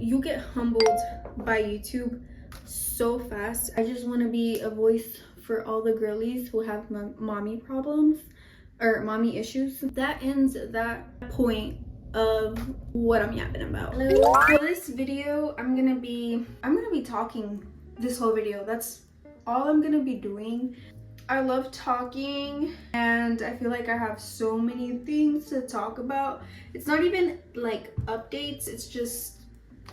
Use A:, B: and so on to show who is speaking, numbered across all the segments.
A: You get humbled by YouTube so fast. I just want to be a voice for all the girlies who have mommy problems or mommy issues. That ends that point of what I'm yapping about. For this video, I'm gonna be talking this whole video. That's all I'm gonna be doing. I love talking and I feel like I have so many things to talk about. It's not even like updates, it's just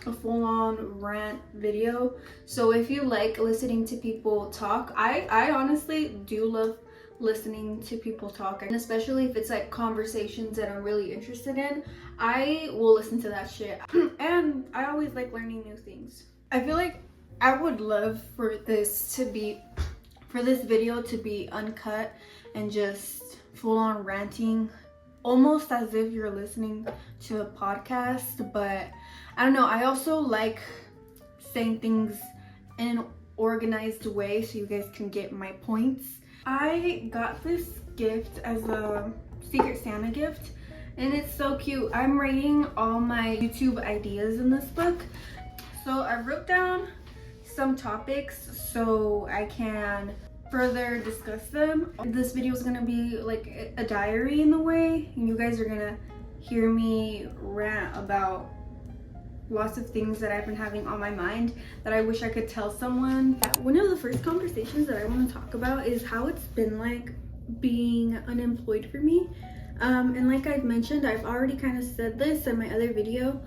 A: a full-on rant video. So if you like listening to people talk, I honestly do love listening to people talk, and especially if it's like conversations that I'm really interested in, I will listen to that shit. And I always like learning new things. I feel like I would love for this video to be uncut and just full-on ranting, almost as if you're listening to a podcast. But I don't know, I also like saying things in an organized way so you guys can get my points. I got this gift as a Secret Santa gift and it's so cute. I'm writing all my YouTube ideas in this book. So I wrote down some topics so I can further discuss them. This video is gonna be like a diary in a way, and you guys are gonna hear me rant about lots of things that I've been having on my mind that I wish I could tell someone. One of the first conversations that I want to talk about is how it's been like being unemployed for me. And like I've mentioned, I've already kind of said this in my other video.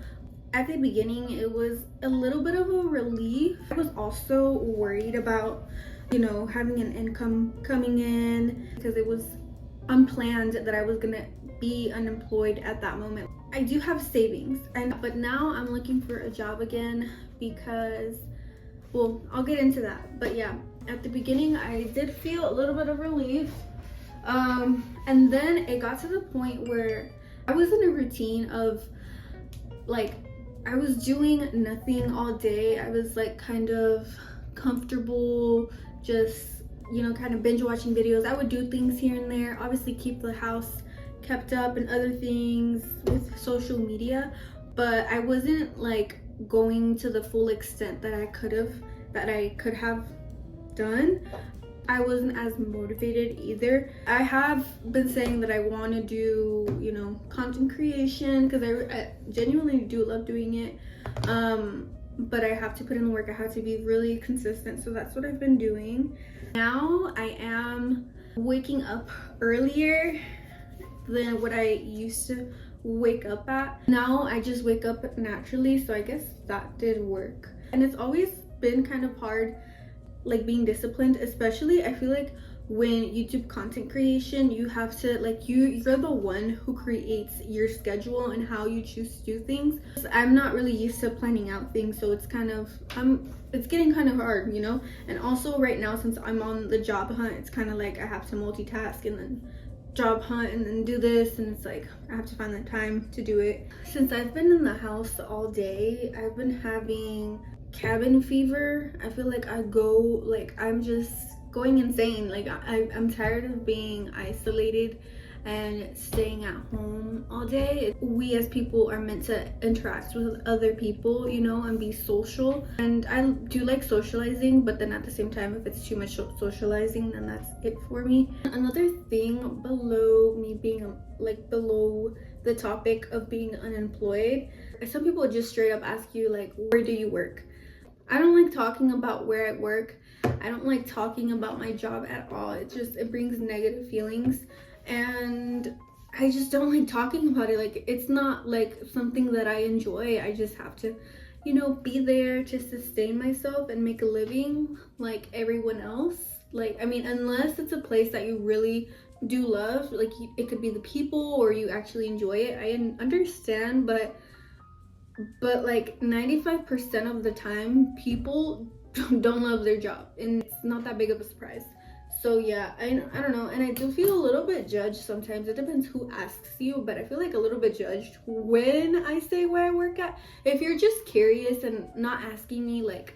A: At the beginning, it was a little bit of a relief. I was also worried about, you know, having an income coming in because it was unplanned that I was gonna be unemployed at that moment. I do have savings, but now I'm looking for a job again because, well, I'll get into that. But yeah, at the beginning I did feel a little bit of relief, and then it got to the point where I was in a routine of like I was doing nothing all day. I was like kind of comfortable, just, you know, kind of binge watching videos. I would do things here and there, obviously keep the house kept up and other things with social media, but I wasn't like going to the full extent that I could have done. I wasn't as motivated either. I have been saying that I want to do, you know, content creation because I genuinely do love doing it, but I have to put in the work. I have to be really consistent, so that's what I've been doing. Now I am waking up earlier than what I used to wake up at. Now I just wake up naturally, so I guess that did work. And it's always been kind of hard like being disciplined, especially I feel like when YouTube content creation, you have to like you're the one who creates your schedule and how you choose to do things. I'm not really used to planning out things, so it's kind of it's getting kind of hard, you know. And also right now, since I'm on the job hunt, it's kind of like I have to multitask and then job hunt and then do this, and it's like I have to find the time to do it. Since I've been in the house all day, I've been having cabin fever. I feel like I'm just going insane. Like I'm tired of being isolated and staying at home all day. We as people are meant to interact with other people, you know, and be social. And I do like socializing, but then at the same time, if it's too much socializing, then that's it for me. Another thing below me being like below the topic of being unemployed, some people just straight up ask you like, where do you work? I don't like talking about where I work. I don't like talking about my job at all. It brings negative feelings, and I just don't like talking about it. Like, it's not like something that I enjoy. I just have to, you know, be there to sustain myself and make a living like everyone else. Like, I mean, unless it's a place that you really do love, like it could be the people or you actually enjoy it, I understand, but like 95% of the time people don't love their job, and it's not that big of a surprise. So yeah, I don't know, and I do feel a little bit judged sometimes. It depends who asks you, but I feel like a little bit judged when I say where I work at. If you're just curious and not asking me like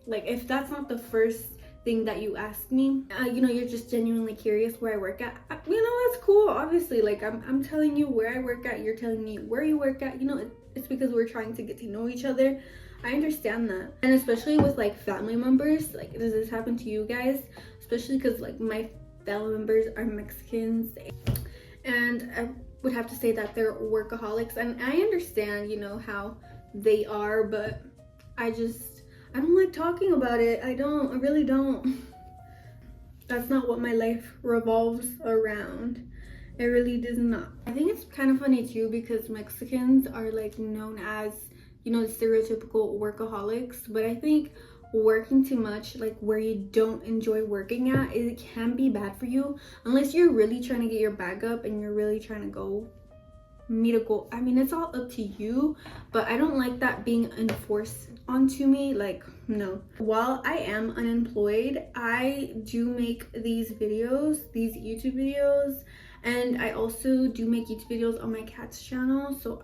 A: if that's not the first thing that you ask me, you know, you're just genuinely curious where I work at, you know, that's cool. Obviously, like I'm telling you where I work at, you're telling me where you work at, you know, It's because we're trying to get to know each other. I understand that. And especially with like family members, like does this happen to you guys? Especially because like my family members are Mexicans, and I would have to say that they're workaholics, and I understand, you know, how they are, but I don't like talking about it. I really don't. That's not what my life revolves around. It really does not. I think it's kind of funny too because Mexicans are like known as, you know, the stereotypical workaholics, but I think working too much, like where you don't enjoy working at, it can be bad for you unless you're really trying to get your bag up and you're really trying to meet a goal. I mean, it's all up to you, but I don't like that being enforced onto me. Like, no. While I am unemployed, I do make these YouTube videos, and I also do make YouTube videos on my cat's channel. So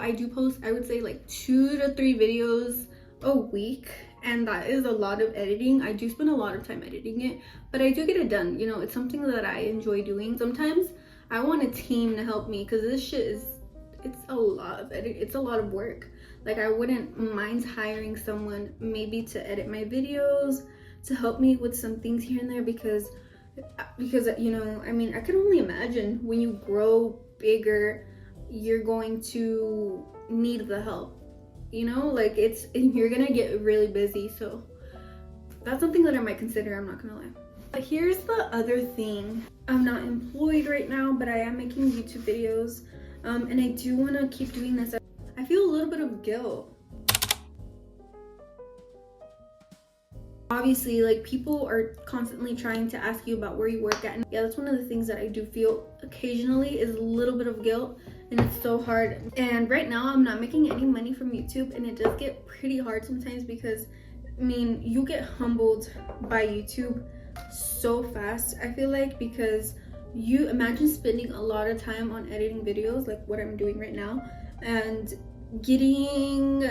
A: I do post, I would say like 2 to 3 videos a week, and that is a lot of editing. I do spend a lot of time editing it, but I do get it done. You know, it's something that I enjoy doing. Sometimes I want a team to help me because this shit it's a lot of edit. It's a lot of work. Like I wouldn't mind hiring someone maybe to edit my videos, to help me with some things here and there, because you know, I mean, I can only imagine when you grow bigger, you're going to need the help. You know, like you're gonna get really busy. So that's something that I might consider, I'm not gonna lie. But here's the other thing. I'm not employed right now, but I am making YouTube videos, and I do want to keep doing this. I feel a little bit of guilt. Obviously, like people are constantly trying to ask you about where you work at, and yeah, that's one of the things that I do feel occasionally is a little bit of guilt, and it's so hard. And right now I'm not making any money from YouTube, and it does get pretty hard sometimes because I mean, you get humbled by YouTube so fast, I feel like, because you imagine spending a lot of time on editing videos like what I'm doing right now and getting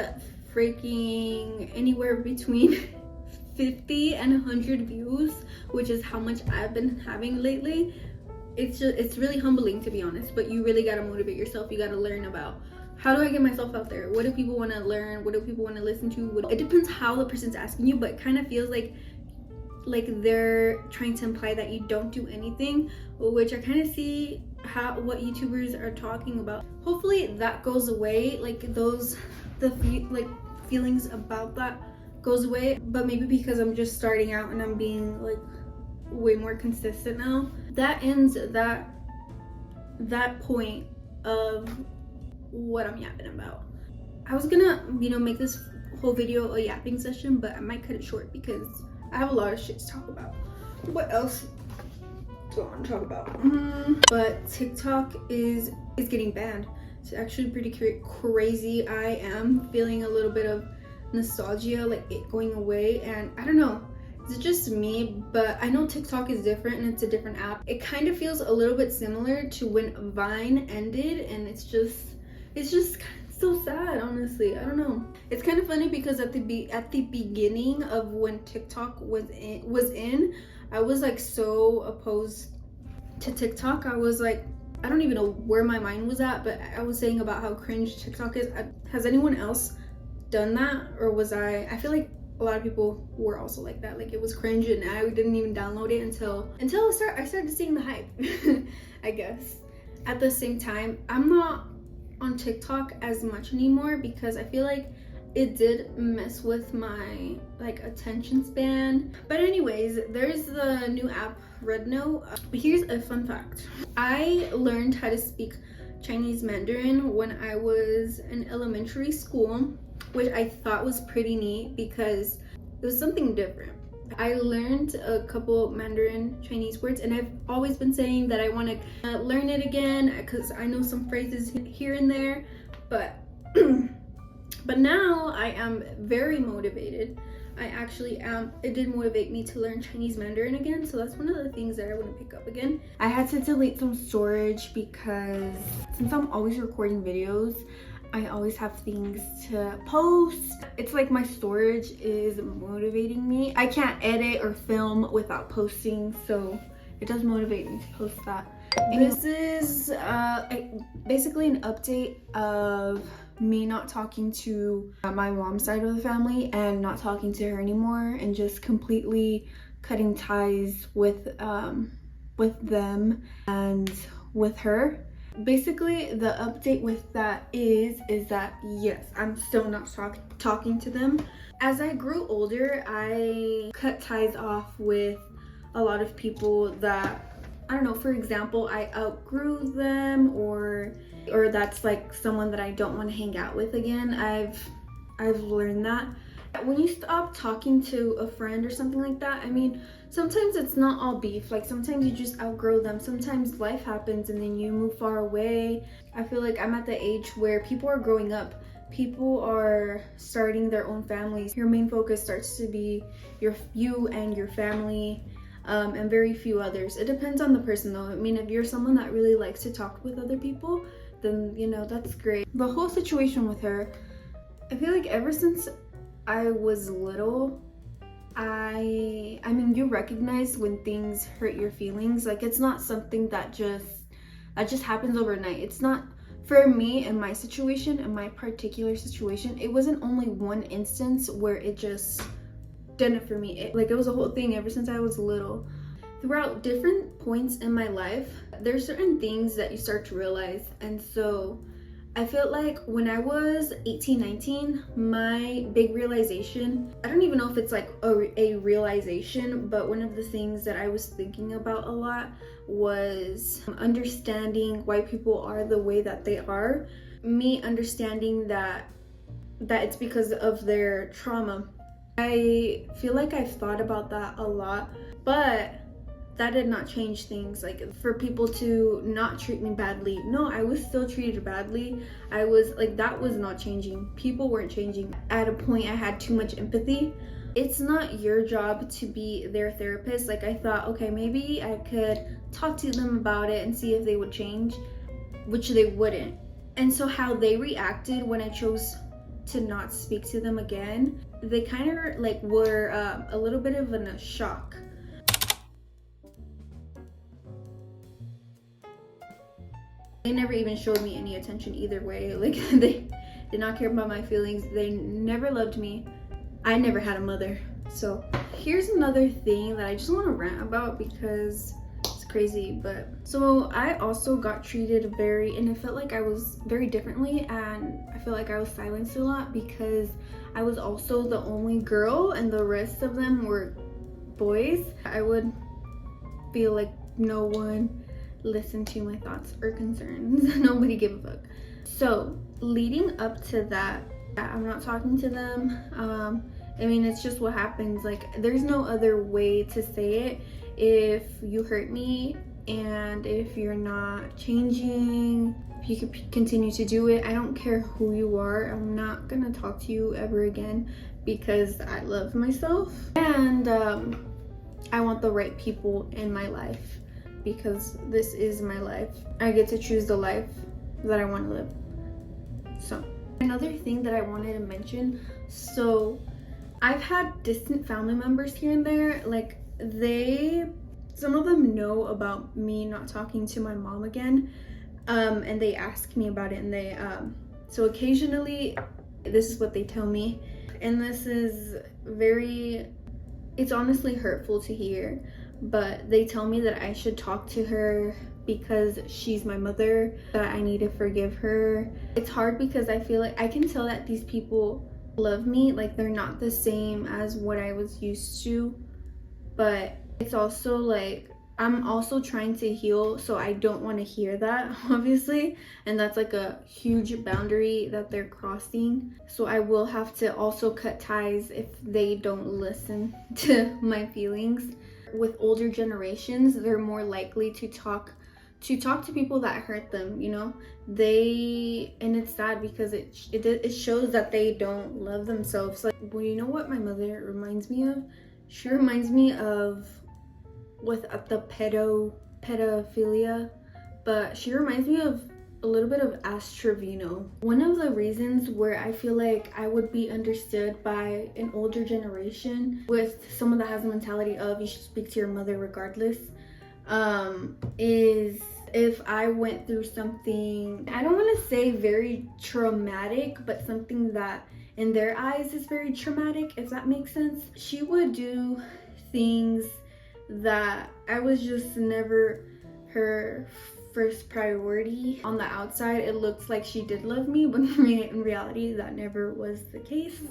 A: freaking anywhere between 50 and 100 views, which is how much I've been having lately. It's really humbling, to be honest, but you really got to motivate yourself. You got to learn about how do I get myself out there, what do people want to learn, what do people want to listen to. It depends how the person's asking you, but it kind of feels like they're trying to imply that you don't do anything, which I kind of see what YouTubers are talking about. Hopefully that goes away, like feelings about that goes away, but maybe because I'm just starting out and I'm being like way more consistent now. That ends that point of what I'm yapping about. I was gonna, you know, make this whole video a yapping session, but I might cut it short because I have a lot of shit to talk about. What else do I want to talk about? But TikTok is getting banned. It's actually pretty crazy. I am feeling a little bit of nostalgia, like it going away, and I don't know, it's just me, but I know TikTok is different and it's a different app. It kind of feels a little bit similar to when Vine ended, and it's just so sad, honestly. I don't know. It's kind of funny because at the beginning of when TikTok was in, I was like so opposed to TikTok. I was like, I don't even know where my mind was at, but I was saying about how cringe TikTok is. Has anyone else done that, or was I feel like a lot of people were also like that, like it was cringe, and I didn't even download it until I started seeing the hype. I guess at the same time, I'm not on TikTok as much anymore because I feel like it did mess with my like attention span. But anyways, there's the new app Redno. Here's a fun fact. I learned how to speak Chinese Mandarin when I was in elementary school, which I thought was pretty neat because it was something different. I learned a couple Mandarin Chinese words, and I've always been saying that I want to learn it again because I know some phrases here and there, but now I am very motivated. I actually am. It did motivate me to learn Chinese Mandarin again, so that's one of the things that I want to pick up again. I had to delete some storage because since I'm always recording videos, I always have things to post. It's like my storage is motivating me. I can't edit or film without posting, so it does motivate me to post that. And this is basically an update of me not talking to my mom's side of the family and not talking to her anymore and just completely cutting ties with them and with her. Basically, the update with that is that yes, I'm still not talking to them. As I grew older, I cut ties off with a lot of people that, I don't know, for example, I outgrew them, or that's like someone that I don't want to hang out with again. I've learned that when you stop talking to a friend or something like that, I mean, sometimes it's not all beef. Like, sometimes you just outgrow them. Sometimes life happens and then you move far away. I feel like I'm at the age where people are growing up. People are starting their own families. Your main focus starts to be you and your family, and very few others. It depends on the person though. I mean, if you're someone that really likes to talk with other people, then, you know, that's great. The whole situation with her, I feel like ever since I was little, I mean, you recognize when things hurt your feelings. Like, it's not something that just happens overnight. It's not, for me, in my situation, in my particular situation, it wasn't only one instance where it just didn't for me. It was a whole thing ever since I was little. Throughout different points in my life, there's certain things that you start to realize. And so I felt like when I was 18, 19, my big realization, I don't even know if it's like a realization, but one of the things that I was thinking about a lot was understanding why people are the way that they are. Me understanding that it's because of their trauma. I feel like I've thought about that a lot, but that did not change things. Like, for people to not treat me badly, no, I was still treated badly. I was like, that was not changing. People weren't changing. At a point, I had too much empathy. It's not your job to be their therapist. Like, I thought, okay, maybe I could talk to them about it and see if they would change, which they wouldn't. And so how they reacted when I chose to not speak to them again, they kind of like were a little bit of a shock. They never even showed me any attention either way. Like, they did not care about my feelings. They never loved me. I never had a mother. So here's another thing that I just want to rant about because it's crazy. But so I also got treated and it felt like I was very differently, and I feel like I was silenced a lot because I was also the only girl and the rest of them were boys. I would feel like no one listen to my thoughts or concerns. Nobody gave a fuck. So leading up to that, I'm not talking to them. I mean, it's just what happens. Like, there's no other way to say it. If you hurt me and if you're not changing, if you could continue to do it, I don't care who you are, I'm not gonna talk to you ever again because I love myself and I want the right people in my life. Because this is my life. I get to choose the life that I want to live. So, another thing that I wanted to mention, so I've had distant family members here and there, like some of them know about me not talking to my mom again, and they ask me about it, and so occasionally, this is what they tell me, and this is it's honestly hurtful to hear. But they tell me that I should talk to her because she's my mother, that I need to forgive her. It's hard because I feel like I can tell that these people love me, like they're not the same as what I was used to, but it's also like I'm also trying to heal, so I don't want to hear that, obviously, and that's like a huge boundary that they're crossing. So I will have to also cut ties if they don't listen to my feelings. With older generations, they're more likely to talk to people that hurt them, you know. And it's sad because it shows that they don't love themselves. Like, well, you know what my mother reminds me of? She reminds me of with the pedophilia, but she reminds me of a little bit of Astrovino. One of the reasons where I feel like I would be understood by an older generation, with someone that has the mentality of you should speak to your mother regardless, is if I went through something, I don't want to say very traumatic, but something that in their eyes is very traumatic, if that makes sense. She would do things that I was just never her first priority. On the outside, it looks like she did love me, but in reality, that never was the case.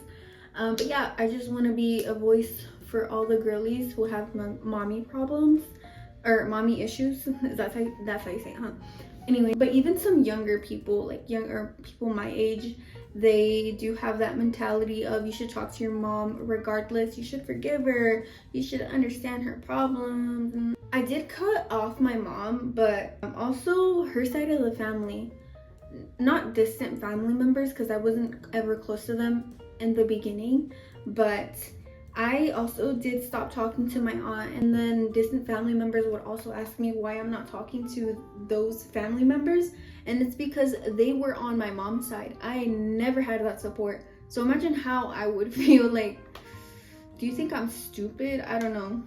A: But yeah, I just want to be a voice for all the girlies who have mommy problems or mommy issues. That's how you say it, huh? Anyway, but even some younger people, like younger people my age, they do have that mentality of you should talk to your mom regardless, you should forgive her, you should understand her problems. I did cut off my mom, but also her side of the family, not distant family members because I wasn't ever close to them in the beginning, but I also did stop talking to my aunt, and then distant family members would also ask me why I'm not talking to those family members, and it's because they were on my mom's side. I never had that support. So imagine how I would feel. Like, do you think I'm stupid? I don't know.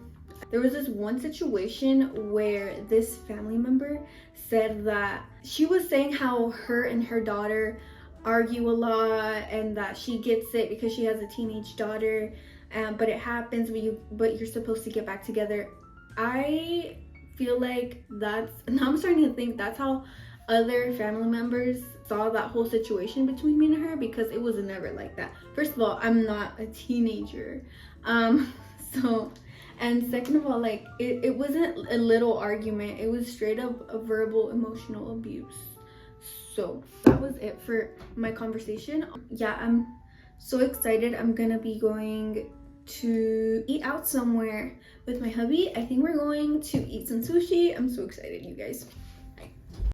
A: There was this one situation where this family member said that she was saying how her and her daughter argue a lot and that she gets it because she has a teenage daughter. But it happens, but you're supposed to get back together. I feel like now I'm starting to think that's how other family members saw that whole situation between me and her, because it was never like that. First of all, I'm not a teenager. And second of all, like it wasn't a little argument, it was straight up a verbal emotional abuse. So that was it for my conversation. Yeah, I'm so excited. I'm gonna be going to eat out somewhere with my hubby. I think we're going to eat some sushi. I'm so excited, you guys.